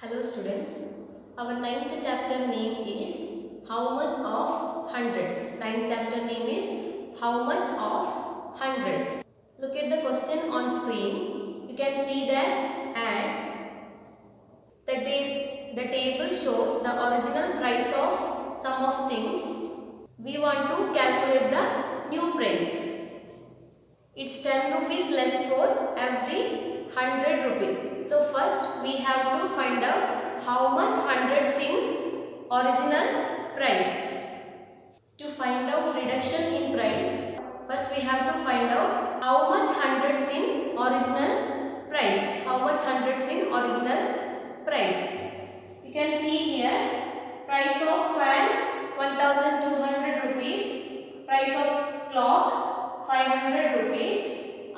Hello students, our ninth chapter name is How much of hundreds. Ninth chapter name is How much of hundreds. Look at the question on screen. You can see that and the table shows the original price of sum of things. We want to calculate the new price. It's 10 rupees less for every 100 rupees. So first we have to find out how much hundreds in original price. To find out reduction in price, first we have to find out how much hundreds in original price. How much hundreds in original price. You can see here price of fan 1200 rupees, price of clock 500 rupees,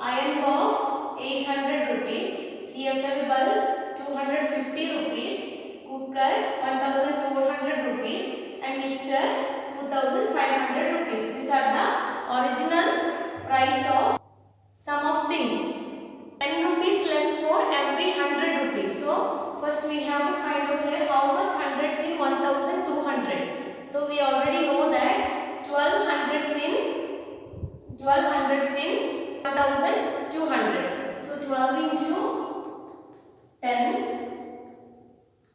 iron box 800 rupees, CFL bulb 250 rupees, cooker 1400 rupees and mixer 2500 rupees. These are the original price of sum of things. 10 rupees less for every 100 rupees. So first we have to find out here how much hundreds in 1200. So we already know that 12 hundreds in 1200. So 12 into 10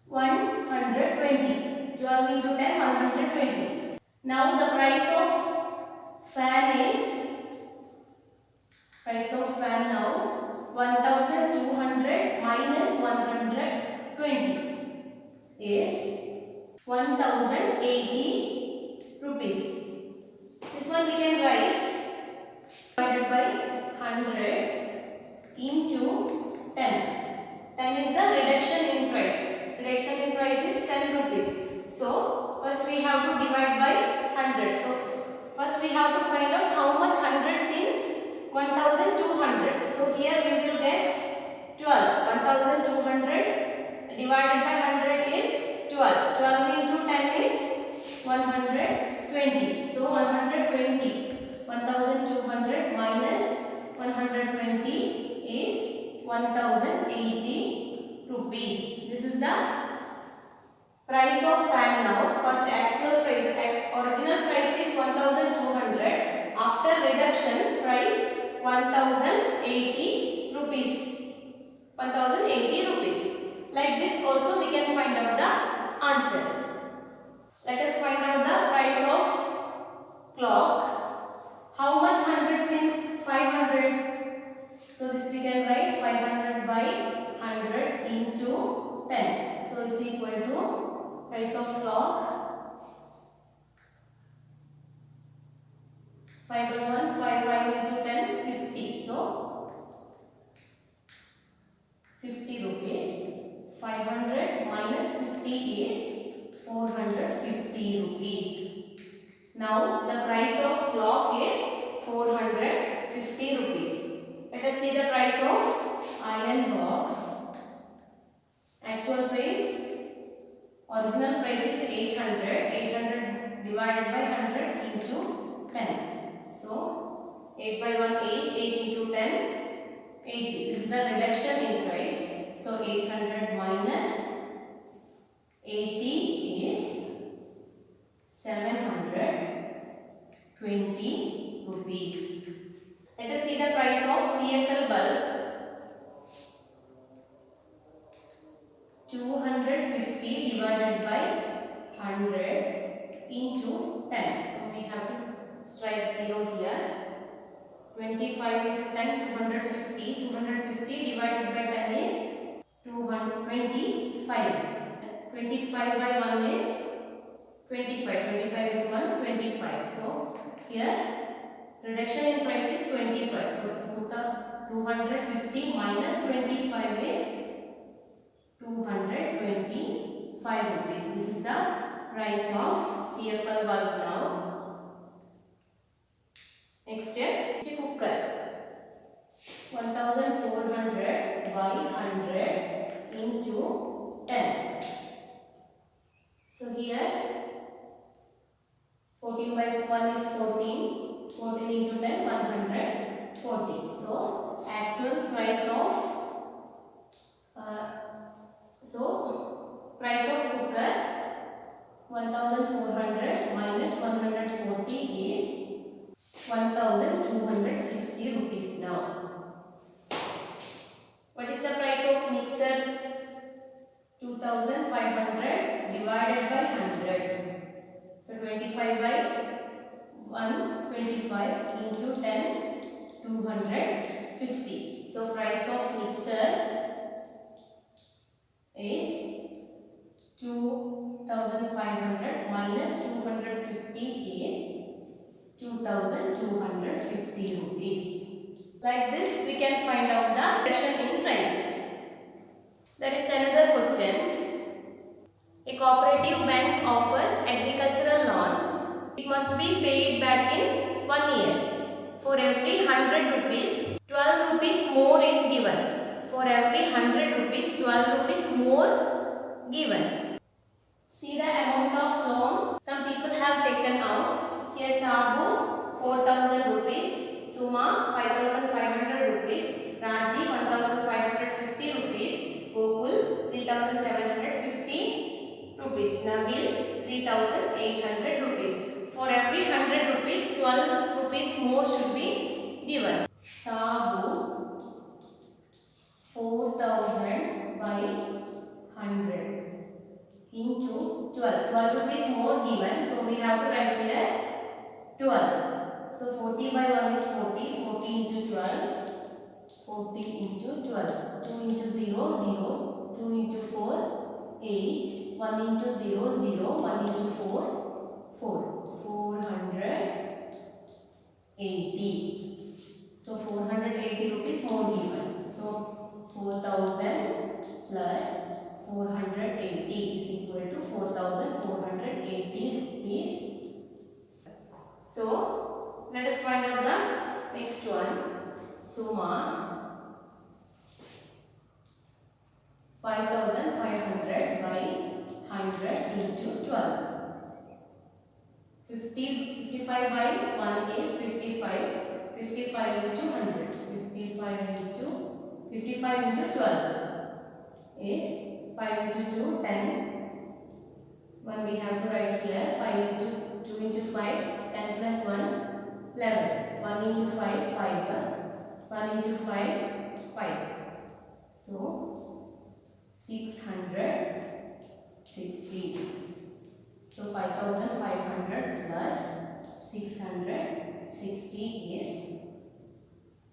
120. 12 into 10 120. Now the price of fan now 1200 minus 120 is 1080 rupees. This one we can write divided by 100 into 10. 10 is the reduction in price. Reduction in price is 10 rupees. So first we have to divide by 100. So first we have to find out how much hundreds in 1200. So here we will get 12. 1200 divided by 100 is 12. 12 into 10 is 120. So 120. 1200 minus 120 is 1080 rupees. This is the price of fan now. First actual price, original price is 1200. After reduction price 1080 rupees. 1080 rupees. Like this also we can find out the answer. Let us find out the price of clock. How much hundreds in 500? So this we can write 500 by 100 into 10. So is equal to price of clock 5 by 1, 5 into 10, 50. So 50 rupees. 500 minus 50 is 450 rupees. Now the price of clock is 450 rupees. Let us see the price of iron box. Actual price, original price is 800. 800 divided by 100 into 10. So 8 by 1 8, 8 into 10 80. This is the reduction in price. So 800 minus 80 is 720 rupees. Let us see the price of CFL bulb. 250 divided by 100 into 10. So we have to write 0 here. 25 into 10, 250. 250 divided by 10 is 225. 25 by 1 is 25. 25 into 1, 25. So here reduction in price is 25. So 250 minus 25 is 225 rupees. This is the price of CFL bulb now. Next step, cooker. 1400 by 100 into 10. So here 14 by 1 is 14. 14 into 10, 140. So actual price of price of cooker 1400 minus 140 is 1260 rupees now. What is the price of mixer? 2500 divided by 100. So 25 by 125 into 10, 250. So price of mixer is 2500 minus 250 is 2250 rupees. Like this we can find out the reduction in price. There is another question. A cooperative bank offers agricultural loan. It must be paid back in 1 year. For every 100 rupees, 12 rupees more is given. For every 100 rupees, 12 rupees more given. See the amount of loan some people have taken out. Here Sabu 4000 rupees, Suma 5500 rupees, Raji 1550 rupees, Gokul 3750 rupees, Nabil 3800 rupees. For every 100 rupees, 12 rupees more should be given. Sabu 4000 by 100 into 12. 12 rupees more given, so we have to write here 12. So 40 by 1 is 40. 40 into 12. 40 into 12. 2 into 0, 0. 2 into 4, 8. 1 into 0, 0. 1 into 4, 4. 480. So 480 rupees more given. So 4000 plus 480 is equal to 4480 rupees. So let us find out the next one. Suma 5500 by 100 into 12. 55 by 1 is 55. 55 into 100. 55 into 12 is 5 into 2, 10. 1 we have to write here. 5 into 2 into 5, 10 plus 1, 11. 1 into 5, 5. 1 into 5, 5. So 660. So 5500 plus 660 is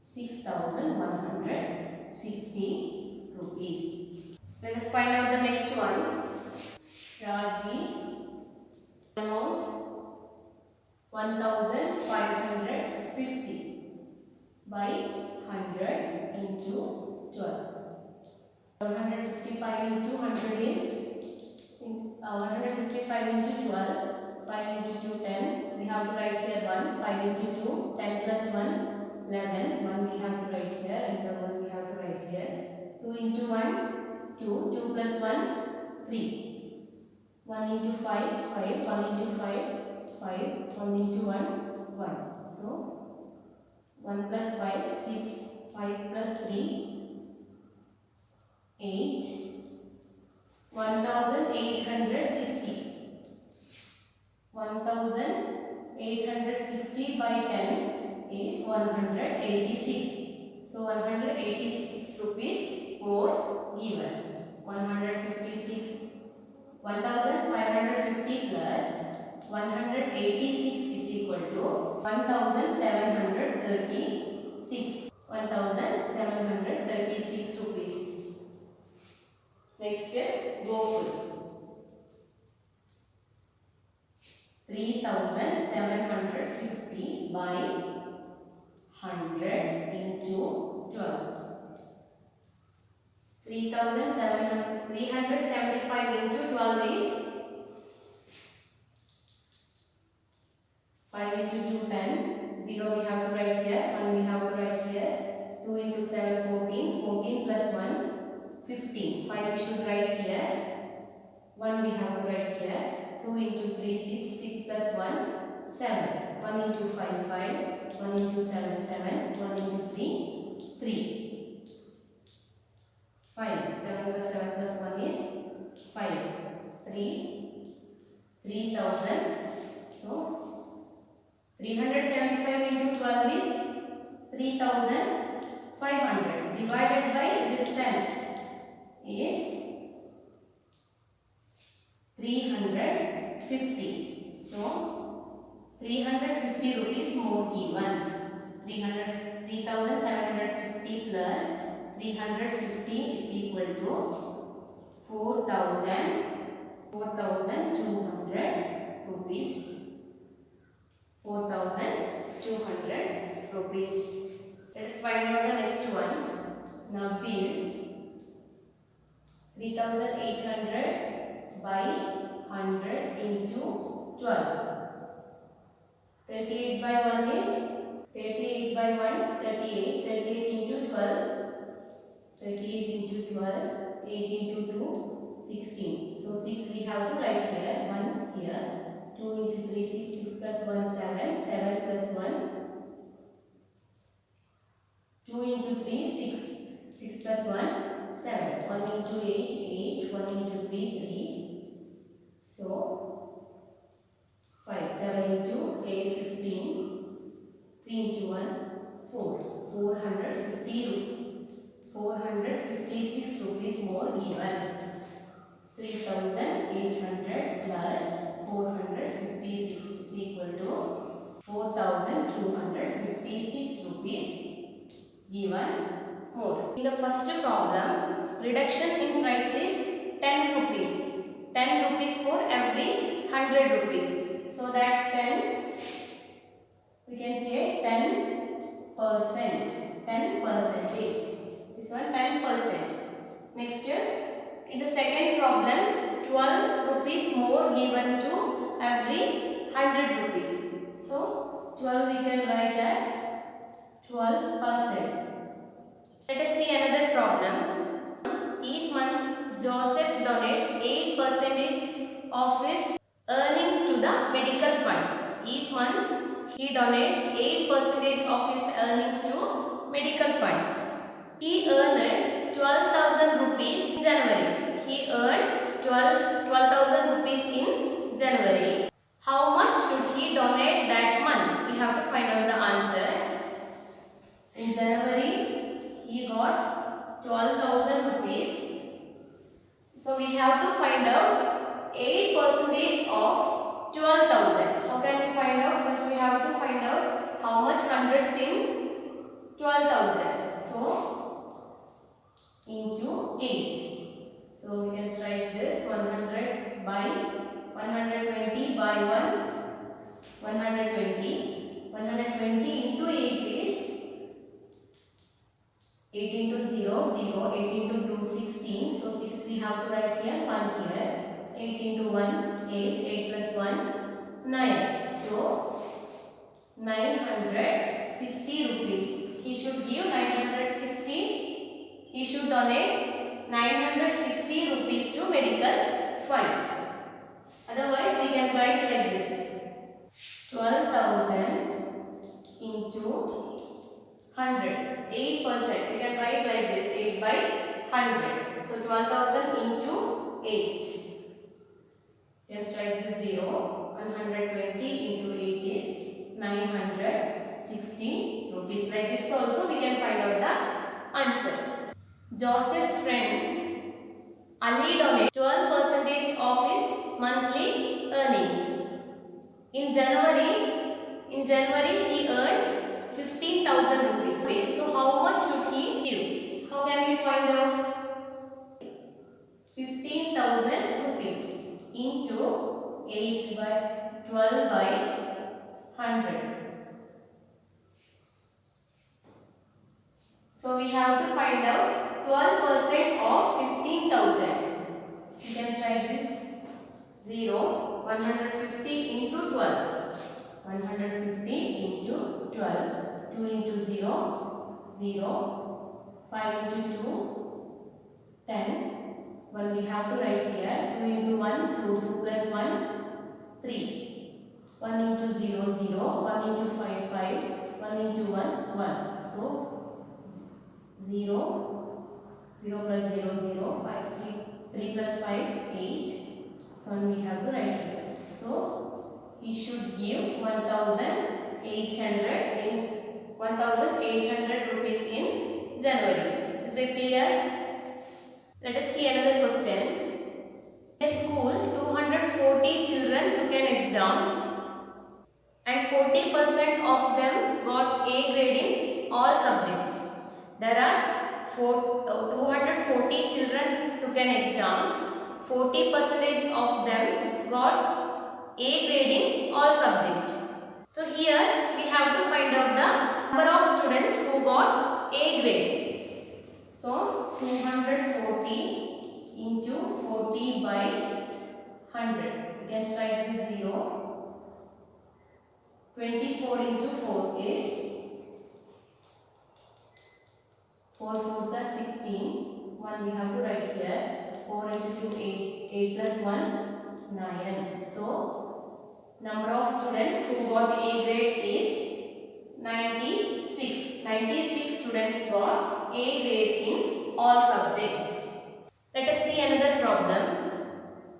6160 rupees. Let us find out the next one. Raji amount 1550 by 100 into 12. 155 into 100 is 155 into 12. 5 into 2, 10. We have to write here 1. 5 into 2, 10 plus 1, 11. 1 we have to write here and the 1 we have to write here. 2 into 1, 2. 2 plus 1, 3. 1 into 5, 5. 1 into 5, 5. 1 into 1, 1. So 1 plus 5, 6. 5 plus 3, 8. 1860. 1860 by 10 is 186. So 186 rupees more given. 156. 1550 plus 186 is equal to 1736. 1736 rupees. Next step, Gokul. 3750 by 100 into 12. 375 into 12 is 5 into 2, 10. 0 we have to write here. 1 we have to write here. 2 into 7, 14. 14 plus 1, 15. 5 we should write here. 1 we have to write here. 2 into 3, 6. 6 plus 1, 7. 1 into 5, 5. 1 into 7, 7. 1 into 3, 3. 5. 7 plus 1 is 5. 3000. So 375 into 12 is 3500 divided by this 10 is 350. So 350 rupees more given. 3750 plus 350 is equal to 4200 rupees. 4200 rupees. Let us find out the next one. Nabil 3800 by 100 into 12. 38 by 1 is 38 by 1 38. 38 into 12. 38 into 12. 8 into 2 16. So 6 we have to write here. 1 here. 2 into 3 6. 6 plus 1 7. 7 plus 1. 2 into 3 6. 6 plus 1 7. 1 into 8 8. 1 into 3 3. So 5. 7 into 8 15. 3 into 1 4. 456 rupees more given. 3800 plus 456 is equal to 4256 rupees given more. In the first problem, reduction in price is 10 rupees. 10 rupees for every 100 rupees. So that 10, we can say 10%. 10 percentage. This one 10%. Next, in the second problem, 12 rupees more given to every 100 rupees. So 12 we can write as 12%. Let us see another problem. Each month, Joseph donates 8% of his earnings to the medical fund. Each month, he donates 8% of his earnings to medical fund. He earned 12,000 rupees in January. He earned 12,000 rupees in January. How much should he donate that month? We have to find out the answer. In January, he got 12,000 rupees. So we have to find out 8% of 12,000. How can we find out? First we have to find out how much hundreds in 12,000. So into 8. So we can write this 100 by 120 by 120. 120 into 8 is 8 into 0 0. 8 into 2 16. So 6 we have to write here, 1 here. 8 into 1 8. 8 plus 1 9. So 960 rupees. He should give 960. He should donate 960 rupees to medical fund. Otherwise, we can write like this. 12,000 into 100. 8%. We can write like this. 8 by 100. So 12,000 into 8. Just write this 0. 120 into 8 is 960 rupees. Like this also we can find out the answer. Joseph's friend Ali donated 12% of his monthly earnings. In January he earned 15,000 rupees. So how much should he give? How can we find out? 15,000 rupees into 8 by 12 by 100. So we have to find out 12% of 15,000. You can write this 0. 150 into 12. 150 into 12. 2 into 0. 0. 5 into 2. 10. 1 we have to write here. 2 into 1. 2. 2 plus 1. 3. 1 into 0. 0. 1 into 5. 5. 1 into 1. 1. So 0. 0 plus 0. 0. 5. 3 plus 5. 8. So So we have to write here. So he should give 1,800 means 1,800 rupees in January. Is it clear? Let us see another question. In a school, 240 children took an exam and 40% of them got A grade in all subjects. There are 240 children took an exam. 40% of them got A grade in all subjects. So here we have to find out the number of students who got A grade. So 240 into 40 by 100. We can write this 0. 24 into 4 is 4 4s are 16. 1 we have to write here. 4 into 2 8. 8 plus 1 9. So number of students who got A grade is 96. 96 students got A grade in all subjects. Let us see another problem.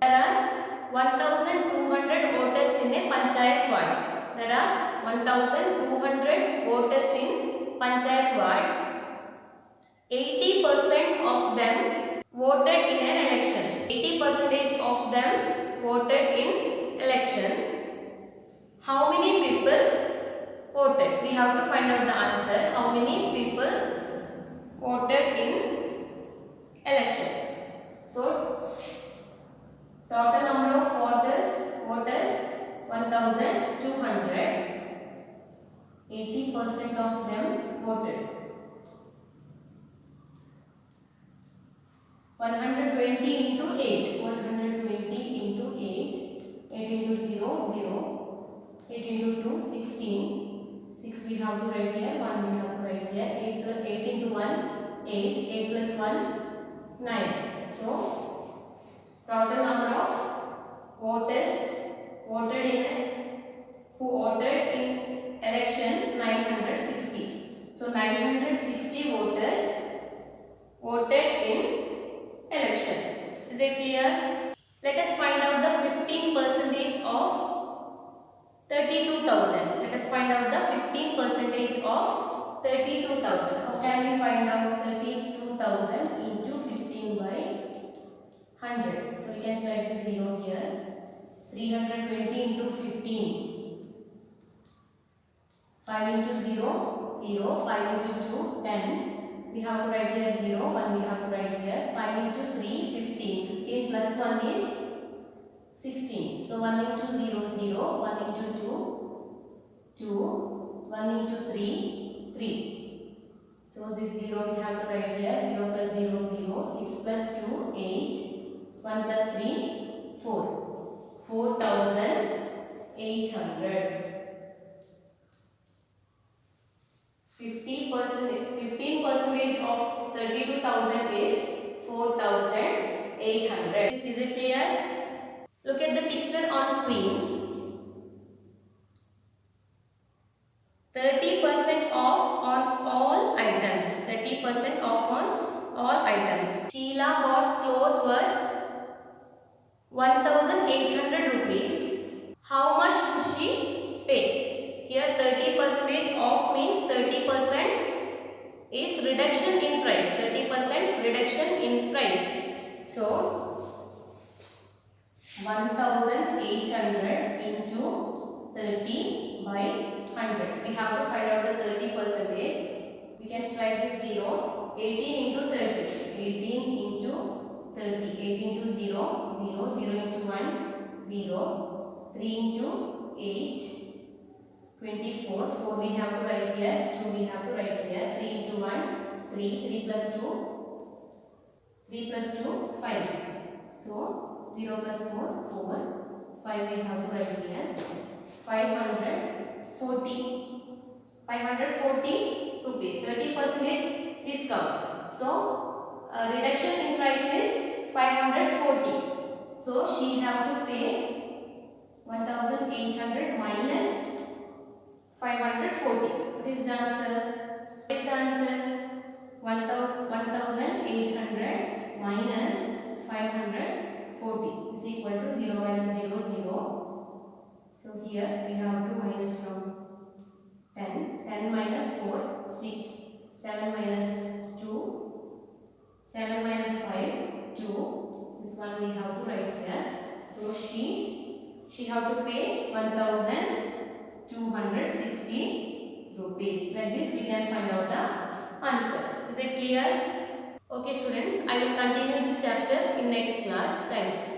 There are 1,200 voters in a Panchayat ward. There are 1,200 voters in Panchayat ward. 80% of them voted in an election. 80% of them voted in election. How many people voted? We have to find out the answer. How many people voted in election? So total number of voters 1,200. 80% of them voted. 120 into 8. 120 into 8. 8 into 0, 0. 8 into 2, 16. 6 we have to write here. 1 we have to write here. 8 into 1, 8. 8 plus 1, 9. So total number of voters voted in who voted in election 960. So 960 voters voted in election. Is it clear? Let us find out the 15% of 32,000. Let us find out the 15% of 32,000. How can we find out 32,000 into 15 by 100? So we can write the 0 here. 320 into 15. 5 into 0, 0. 5 into 2, 10. We have to write here 0. 1 we have to write here. 5 into 3, 15. 15 plus 1 is 16. So 1 into 0, 0. 1 into 2, 2. 1 into 3, 3. So this 0 we have to write here. 0 plus 0, 0. 6 plus 2, 8. 1 plus 3, 4. 4,800. 15% of 32,000 is 4,800. Is it clear? Look at the picture on screen. 30% off on all items. 30% off on all items. Sheila bought clothes worth 1,800 rupees. How much should she pay? Here 30% off means 30% is reduction in price. 30% reduction in price. So 1,800 into 30 by 100. We have to find out the 30%. We can write this 0. 18 into 30. 18 into 30. 18 into 0. 0. 0 into 1. 0. 3 into 8. 24. 4 we have to write here. 2 we have to write here. 3 into 1. 3. 3 plus 2. 3 plus 2. 5. So 0 plus 4. 4. 5 we have to write here. 540. 540 rupees. 30% discount. So reduction in price is 540. So she have to pay 1,800 minus 540. What is the answer? What is the answer? 1,800 minus 540 is equal to 0 by rupees. Like this we can find out the answer. Is it clear? Okay students, I will continue this chapter in next class. Thank you.